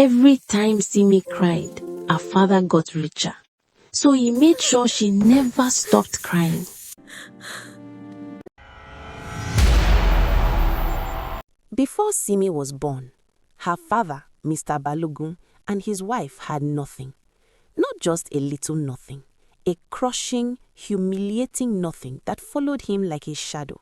Every time Simi cried, her father got richer. So he made sure she never stopped crying. Before Simi was born, her father, Mr. Balogun, and his wife had nothing. Not just a little nothing, a crushing, humiliating nothing that followed him like a shadow.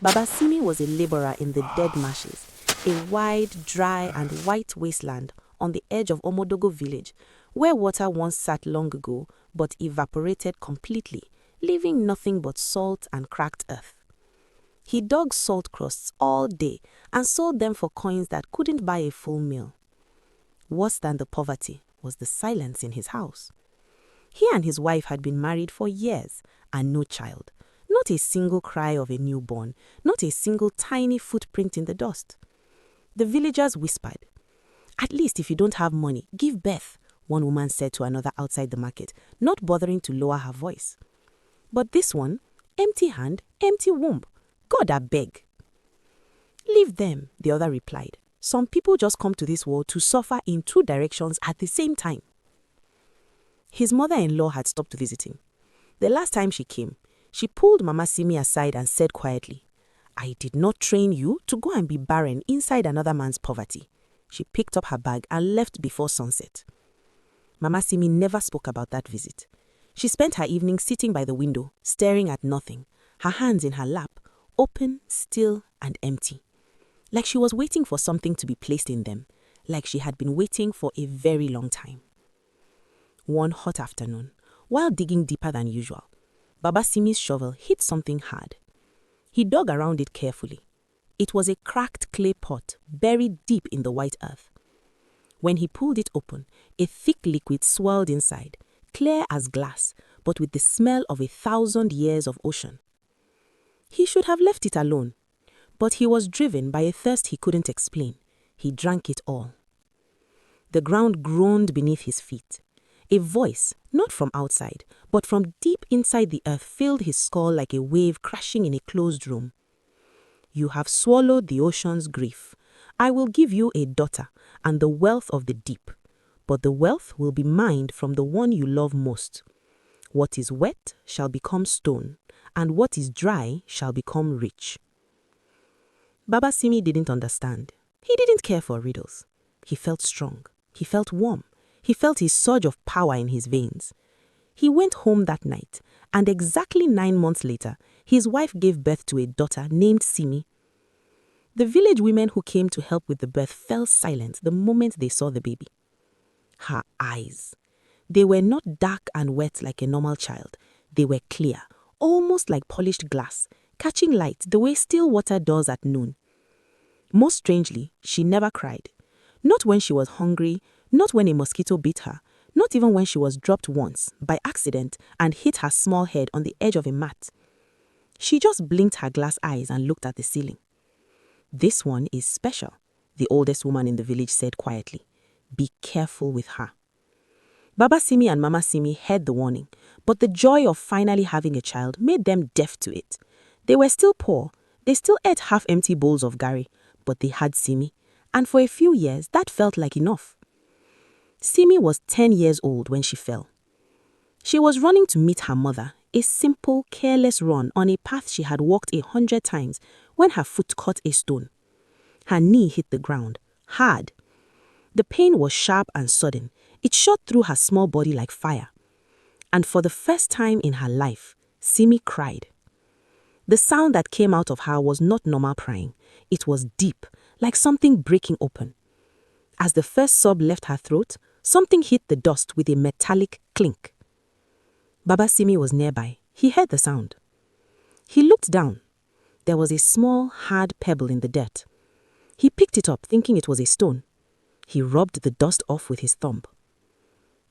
Baba Simi was a laborer in the dead marshes, a wide, dry and white wasteland on the edge of Omodogo village, where water once sat long ago but evaporated completely, leaving nothing but salt and cracked earth. He dug salt crusts all day and sold them for coins that couldn't buy a full meal. Worse than the poverty was the silence in his house. He and his wife had been married for years and no child. Not a single cry of a newborn, not a single tiny footprint in the dust. The villagers whispered, "At least if you don't have money, give birth," one woman said to another outside the market, not bothering to lower her voice. But this one, empty hand, empty womb. God, I beg. Leave them, the other replied. Some people just come to this world to suffer in two directions at the same time. His mother-in-law had stopped visiting. The last time she came, she pulled Mama Simi aside and said quietly, "I did not train you to go and be barren inside another man's poverty." She picked up her bag and left before sunset. Mama Simi never spoke about that visit. She spent her evening sitting by the window, staring at nothing, her hands in her lap, open, still, and empty. Like she was waiting for something to be placed in them, like she had been waiting for a very long time. One hot afternoon, while digging deeper than usual, Baba Simi's shovel hit something hard. He dug around it carefully. It was a cracked clay pot buried deep in the white earth. When he pulled it open, a thick liquid swirled inside, clear as glass, but with the smell of 1,000 years of ocean. He should have left it alone, but he was driven by a thirst he couldn't explain. He drank it all. The ground groaned beneath his feet. A voice, not from outside, but from deep inside the earth, filled his skull like a wave crashing in a closed room. "You have swallowed the ocean's grief. I will give you a daughter and the wealth of the deep, but the wealth will be mined from the one you love most. What is wet shall become stone, and what is dry shall become rich." Baba Simi didn't understand. He didn't care for riddles. He felt strong. He felt warm. He felt a surge of power in his veins. He went home that night, and exactly 9 months later, his wife gave birth to a daughter named Simi. The village women who came to help with the birth fell silent the moment they saw the baby. Her eyes. They were not dark and wet like a normal child. They were clear, almost like polished glass, catching light the way still water does at noon. Most strangely, she never cried. Not when she was hungry, not when a mosquito bit her, not even when she was dropped once, by accident, and hit her small head on the edge of a mat. She just blinked her glass eyes and looked at the ceiling. "This one is special," the oldest woman in the village said quietly. "Be careful with her." Baba Simi and Mama Simi heard the warning, but the joy of finally having a child made them deaf to it. They were still poor. They still ate half-empty bowls of gari, but they had Simi, and for a few years that felt like enough. Simi was 10 years old when she fell. She was running to meet her mother, a simple, careless run on a path she had walked 100 times, when her foot caught a stone. Her knee hit the ground, hard. The pain was sharp and sudden. It shot through her small body like fire. And for the first time in her life, Simi cried. The sound that came out of her was not normal crying. It was deep, like something breaking open. As the first sob left her throat, something hit the dust with a metallic clink. Baba Simi was nearby. He heard the sound. He looked down. There was a small, hard pebble in the dirt. He picked it up, thinking it was a stone. He rubbed the dust off with his thumb.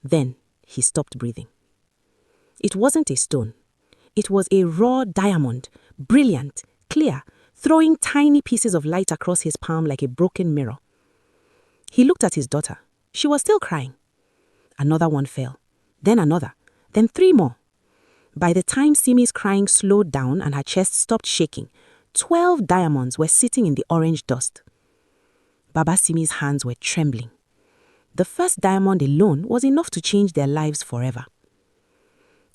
Then he stopped breathing. It wasn't a stone. It was a raw diamond, brilliant, clear, throwing tiny pieces of light across his palm like a broken mirror. He looked at his daughter. She was still crying. Another one fell, then another, then 3 more. By the time Simi's crying slowed down and her chest stopped shaking, 12 diamonds were sitting in the orange dust. Baba Simi's hands were trembling. The first diamond alone was enough to change their lives forever.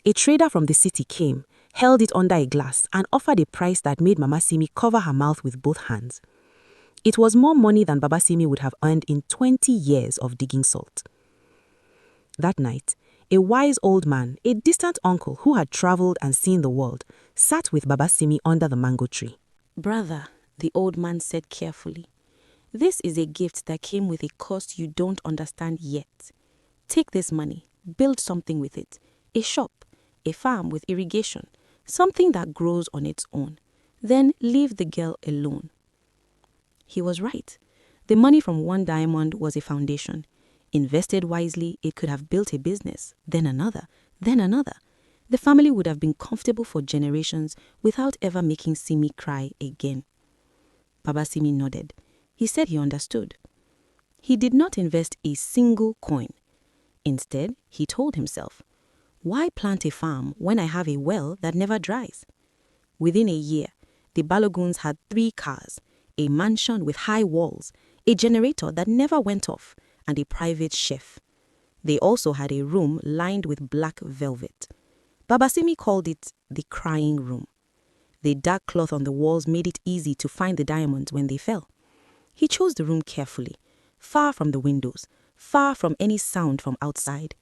A trader from the city came, held it under a glass, and offered a price that made Mama Simi cover her mouth with both hands. It was more money than Baba Simi would have earned in 20 years of digging salt. That night, a wise old man, a distant uncle who had traveled and seen the world, sat with Baba Simi under the mango tree. "Brother," the old man said carefully, "this is a gift that came with a cost you don't understand yet. Take this money, build something with it, a shop, a farm with irrigation, something that grows on its own. Then leave the girl alone." He was right. The money from one diamond was a foundation. Invested wisely, it could have built a business, then another, then another. The family would have been comfortable for generations without ever making Simi cry again. Baba Simi nodded. He said he understood. He did not invest a single coin. Instead, he told himself, "Why plant a farm when I have a well that never dries?" Within a year, the Baloguns had 3 cars, a mansion with high walls, a generator that never went off, and a private chef. They also had a room lined with black velvet. Baba Simi called it the crying room. The dark cloth on the walls made it easy to find the diamonds when they fell. He chose the room carefully, far from the windows, far from any sound from outside.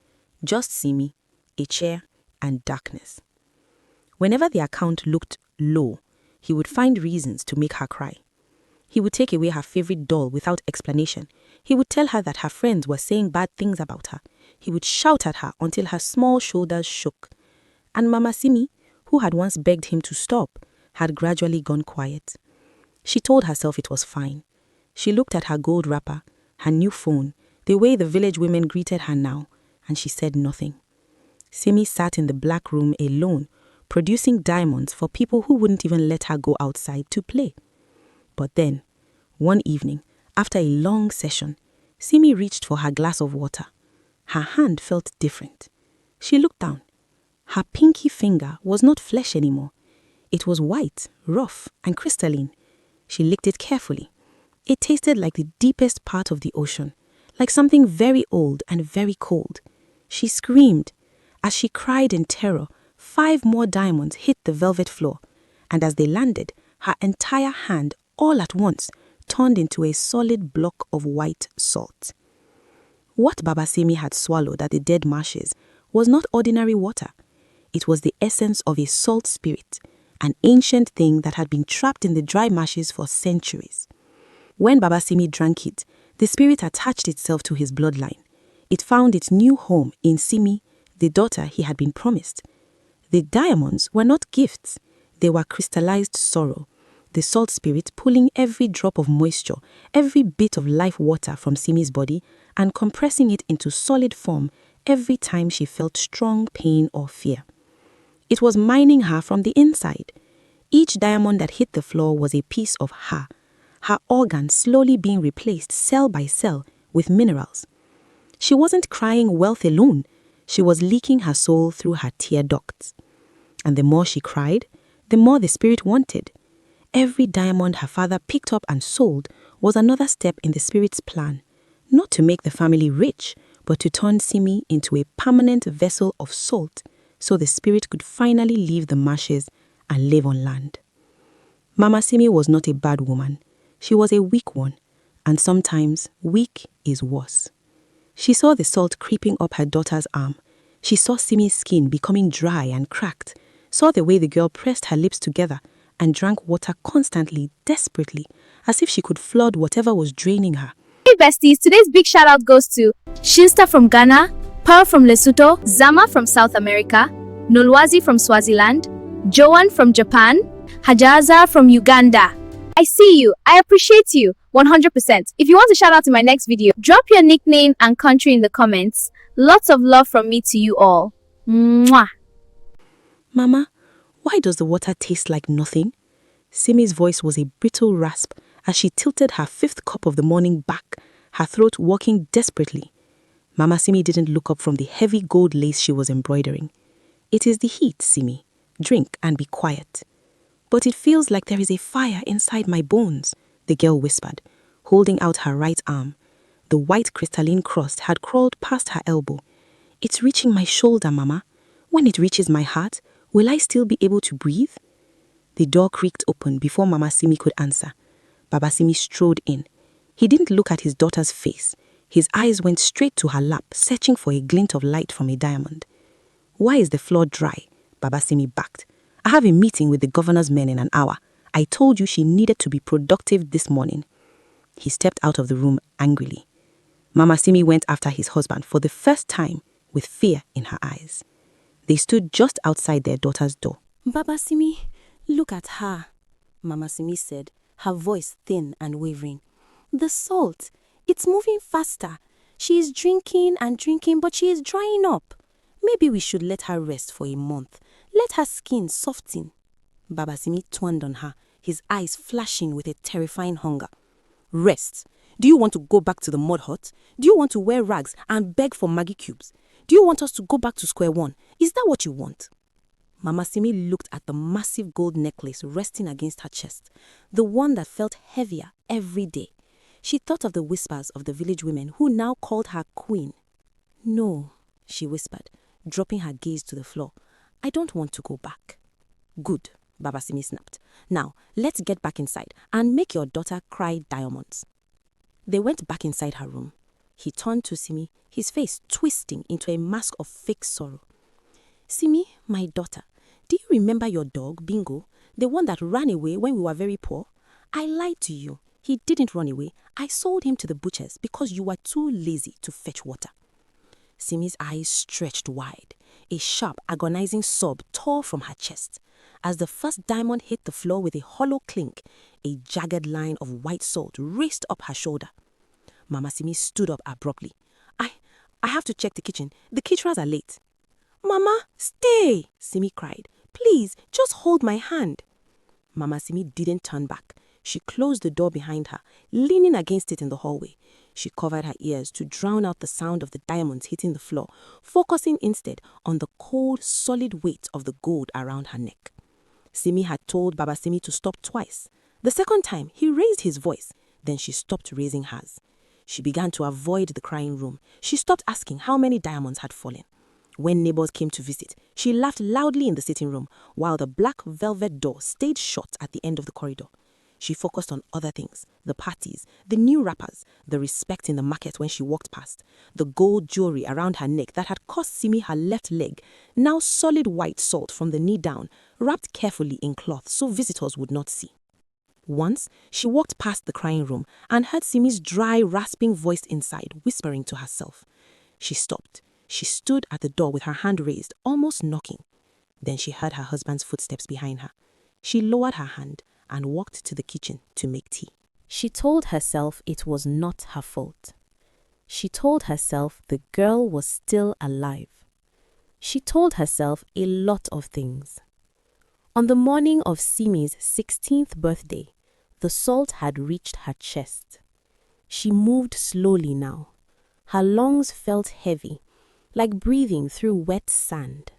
Just Simi, a chair, and darkness. Whenever the account looked low, he would find reasons to make her cry. He would take away her favorite doll without explanation. He would tell her that her friends were saying bad things about her. He would shout at her until her small shoulders shook. And Mama Simi, who had once begged him to stop, had gradually gone quiet. She told herself it was fine. She looked at her gold wrapper, her new phone, the way the village women greeted her now, and she said nothing. Simi sat in the black room alone, producing diamonds for people who wouldn't even let her go outside to play. But then, one evening, after a long session, Simi reached for her glass of water. Her hand felt different. She looked down. Her pinky finger was not flesh anymore. It was white, rough, and crystalline. She licked it carefully. It tasted like the deepest part of the ocean, like something very old and very cold. She screamed. As she cried in terror, 5 more diamonds hit the velvet floor, and as they landed, her entire hand, all at once, turned into a solid block of white salt. What Baba Simi had swallowed at the dead marshes was not ordinary water. It was the essence of a salt spirit, an ancient thing that had been trapped in the dry marshes for centuries. When Baba Simi drank it, the spirit attached itself to his bloodline. It found its new home in Simi, the daughter he had been promised. The diamonds were not gifts. They were crystallized sorrow, the salt spirit pulling every drop of moisture, every bit of life water from Simi's body and compressing it into solid form every time she felt strong pain or fear. It was mining her from the inside. Each diamond that hit the floor was a piece of her organ slowly being replaced cell by cell with minerals. She wasn't crying wealth alone. She was leaking her soul through her tear ducts. And the more she cried, the more the spirit wanted. Every diamond her father picked up and sold was another step in the spirit's plan, not to make the family rich, but to turn Simi into a permanent vessel of salt so the spirit could finally leave the marshes and live on land. Mama Simi was not a bad woman. She was a weak one, and sometimes weak is worse. She saw the salt creeping up her daughter's arm. She saw Simi's skin becoming dry and cracked, saw the way the girl pressed her lips together and drank water constantly, desperately, as if she could flood whatever was draining her. Hey besties, today's big shout out goes to Shinsta from Ghana, Pearl from Lesotho, Zama from South America, Nolwazi from Swaziland, Joan from Japan, Hajaza from Uganda. I see you. I appreciate you. 100%. If you want to shout out in my next video, drop your nickname and country in the comments. Lots of love from me to you all. Mwah. Mama, why does the water taste like nothing? Simi's voice was a brittle rasp as she tilted her 5th cup of the morning back, her throat working desperately. Mama Simi didn't look up from the heavy gold lace she was embroidering. It is the heat, Simi. Drink and be quiet. But it feels like there is a fire inside my bones, the girl whispered, holding out her right arm. The white crystalline crust had crawled past her elbow. It's reaching my shoulder, Mama. When it reaches my heart, will I still be able to breathe? The door creaked open before Mama Simi could answer. Baba Simi strode in. He didn't look at his daughter's face. His eyes went straight to her lap, searching for a glint of light from a diamond. Why is the floor dry? Baba Simi barked. I have a meeting with the governor's men in an hour. I told you she needed to be productive this morning. He stepped out of the room angrily. Mama Simi went after his husband for the first time with fear in her eyes. They stood just outside their daughter's door. Baba Simi, look at her, Mama Simi said, her voice thin and wavering. The salt, it's moving faster. She is drinking and drinking, but she is drying up. Maybe we should let her rest for a month. Let her skin soften. Baba Simi turned on her, his eyes flashing with a terrifying hunger. Rest? Do you want to go back to the mud hut? Do you want to wear rags and beg for Maggie cubes? Do you want us to go back to square one? Is that what you want? Mama Simi looked at the massive gold necklace resting against her chest, the one that felt heavier every day. She thought of the whispers of the village women who now called her queen. No, she whispered, dropping her gaze to the floor. I don't want to go back. Good, Baba Simi snapped. Now, let's get back inside and make your daughter cry diamonds. They went back inside her room. He turned to Simi, his face twisting into a mask of fake sorrow. Simi, my daughter, do you remember your dog, Bingo, the one that ran away when we were very poor? I lied to you. He didn't run away. I sold him to the butchers because you were too lazy to fetch water. Simi's eyes stretched wide. A sharp, agonizing sob tore from her chest. As the first diamond hit the floor with a hollow clink, a jagged line of white salt raced up her shoulder. Mama Simi stood up abruptly. I have to check the kitchen. The caterers are late. Mama, stay, Simi cried. Please, just hold my hand. Mama Simi didn't turn back. She closed the door behind her, leaning against it in the hallway. She covered her ears to drown out the sound of the diamonds hitting the floor, focusing instead on the cold, solid weight of the gold around her neck. Simi had told Baba Simi to stop twice. The second time, he raised his voice. Then she stopped raising hers. She began to avoid the crying room. She stopped asking how many diamonds had fallen. When neighbors came to visit, she laughed loudly in the sitting room, while the black velvet door stayed shut at the end of the corridor. She focused on other things, the parties, the new wrappers, the respect in the market when she walked past, the gold jewelry around her neck that had cost Simi her left leg, now solid white salt from the knee down, wrapped carefully in cloth so visitors would not see. Once, she walked past the crying room and heard Simi's dry, rasping voice inside, whispering to herself. She stopped. She stood at the door with her hand raised, almost knocking. Then she heard her husband's footsteps behind her. She lowered her hand and walked to the kitchen to make tea. She told herself it was not her fault. She told herself the girl was still alive. She told herself a lot of things. On the morning of Simi's 16th birthday, the salt had reached her chest. She moved slowly now. Her lungs felt heavy, like breathing through wet sand.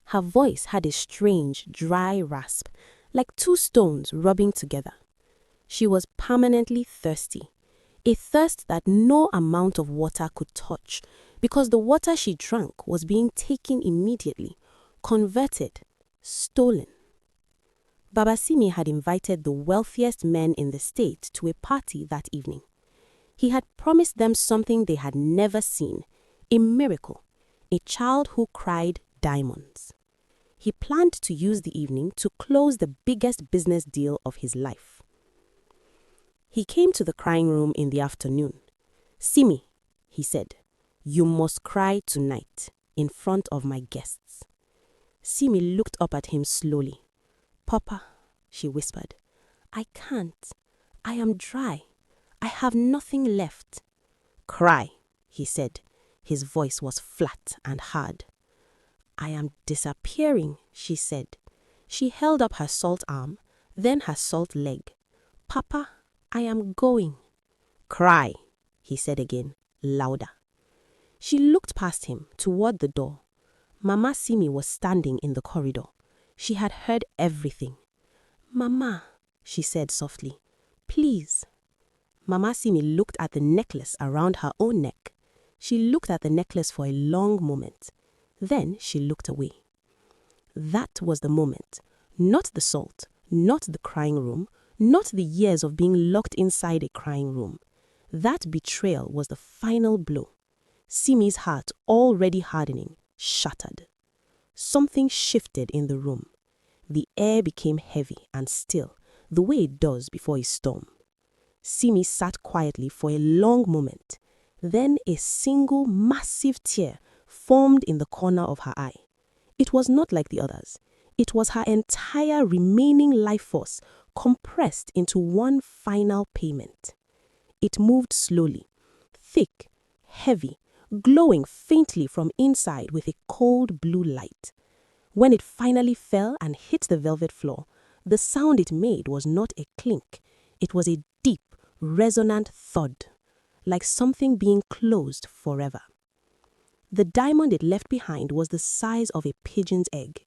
Her voice had a strange, dry rasp, like two stones rubbing together. She was permanently thirsty, a thirst that no amount of water could touch, because the water she drank was being taken immediately, converted, stolen. Baba Simi had invited the wealthiest men in the state to a party that evening. He had promised them something they had never seen, a miracle, a child who cried diamonds. He planned to use the evening to close the biggest business deal of his life. He came to the crying room in the afternoon. Simi, he said, you must cry tonight in front of my guests. Simi looked up at him slowly. Papa, she whispered, I can't. I am dry. I have nothing left. Cry, he said. His voice was flat and hard. I am disappearing, she said. She held up her salt arm, then her salt leg. Papa, I am going. Cry, he said again, louder. She looked past him toward the door. Mama Simi was standing in the corridor. She had heard everything. Mama, she said softly, please. Mama Simi looked at the necklace around her own neck. She looked at the necklace for a long moment. Then she looked away. That was the moment. Not the salt, not the crying room, not the years of being locked inside a crying room. That betrayal was the final blow. Simi's heart, already hardening, shattered. Something shifted in the room. The air became heavy and still, the way it does before a storm. Simi sat quietly for a long moment. Then a single massive tear formed in the corner of her eye. It was not like the others. It was her entire remaining life force compressed into one final payment. It moved slowly, thick, heavy, glowing faintly from inside with a cold blue light. When it finally fell and hit the velvet floor, the sound it made was not a clink. It was a deep, resonant thud, like something being closed forever. The diamond it left behind was the size of a pigeon's egg.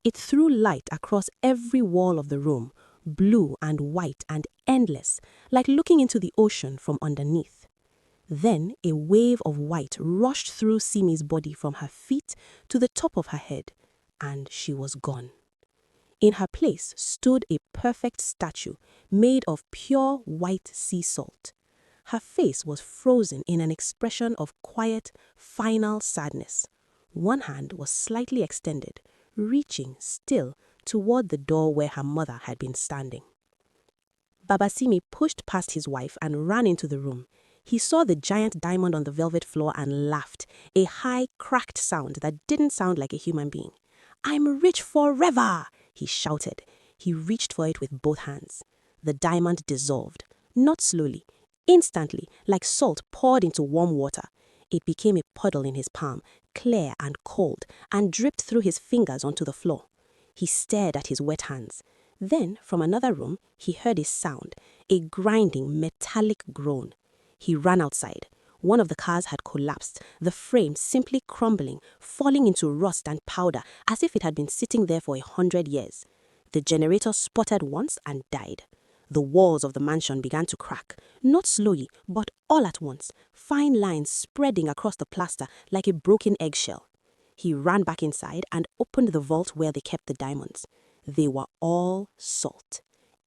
It threw light across every wall of the room, blue and white and endless, like looking into the ocean from underneath. Then a wave of white rushed through Simi's body from her feet to the top of her head, and she was gone. In her place stood a perfect statue made of pure white sea salt. Her face was frozen in an expression of quiet, final sadness. One hand was slightly extended, reaching still toward the door where her mother had been standing. Baba Simi pushed past his wife and ran into the room. He saw the giant diamond on the velvet floor and laughed, a high, cracked sound that didn't sound like a human being. "I'm rich forever!" he shouted. He reached for it with both hands. The diamond dissolved, not slowly, instantly, like salt poured into warm water. It became a puddle in his palm, clear and cold, and dripped through his fingers onto the floor. He stared at his wet hands. Then, from another room, he heard a sound, a grinding, metallic groan. He ran outside. One of the cars had collapsed, the frame simply crumbling, falling into rust and powder as if it had been sitting there for 100 years. The generator sputtered once and died. The walls of the mansion began to crack, not slowly, but all at once, fine lines spreading across the plaster like a broken eggshell. He ran back inside and opened the vault where they kept the diamonds. They were all salt.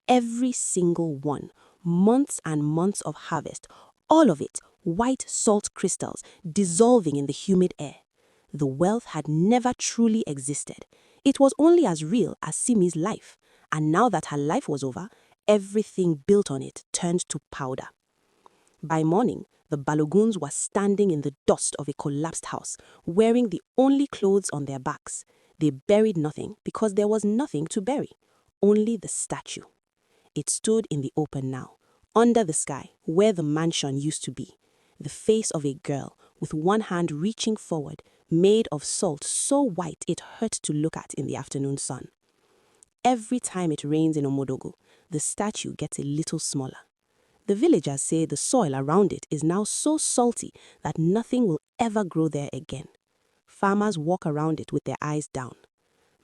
Every single one, months and months of harvest, all of it, white salt crystals dissolving in the humid air. The wealth had never truly existed. It was only as real as Simi's life, and now that her life was over, everything built on it turned to powder. By morning, the Baloguns were standing in the dust of a collapsed house, wearing the only clothes on their backs. They buried nothing because there was nothing to bury, only the statue. It stood in the open now, under the sky, where the mansion used to be. The face of a girl, with one hand reaching forward, made of salt so white it hurt to look at in the afternoon sun. Every time it rains in Omodogo, the statue gets a little smaller. The villagers say the soil around it is now so salty that nothing will ever grow there again. Farmers walk around it with their eyes down.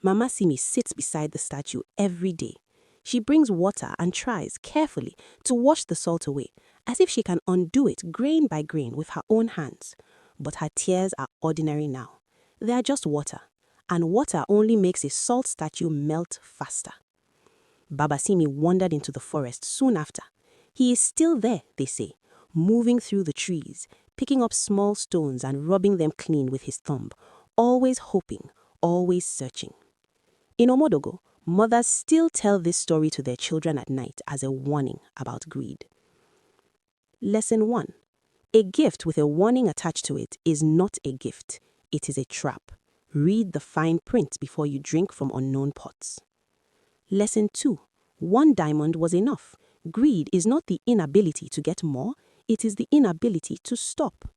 Mama Simi sits beside the statue every day. She brings water and tries carefully to wash the salt away, as if she can undo it grain by grain with her own hands. But her tears are ordinary now. They are just water, and water only makes a salt statue melt faster. Baba Simi wandered into the forest soon after. He is still there, they say, moving through the trees, picking up small stones and rubbing them clean with his thumb, always hoping, always searching. In Omodogo, mothers still tell this story to their children at night as a warning about greed. Lesson 1. A gift with a warning attached to it is not a gift. It is a trap. Read the fine print before you drink from unknown pots. Lesson 2. One diamond was enough. Greed is not the inability to get more, it is the inability to stop.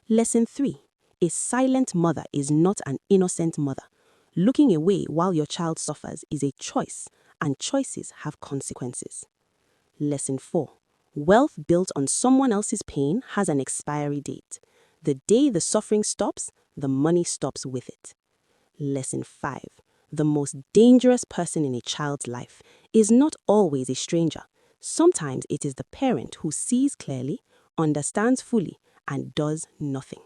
Lesson 3. A silent mother is not an innocent mother. Looking away while your child suffers is a choice, and choices have consequences. Lesson 4. Wealth built on someone else's pain has an expiry date. The day the suffering stops, the money stops with it. Lesson 5. The most dangerous person in a child's life is not always a stranger. Sometimes it is the parent who sees clearly, understands fully, and does nothing.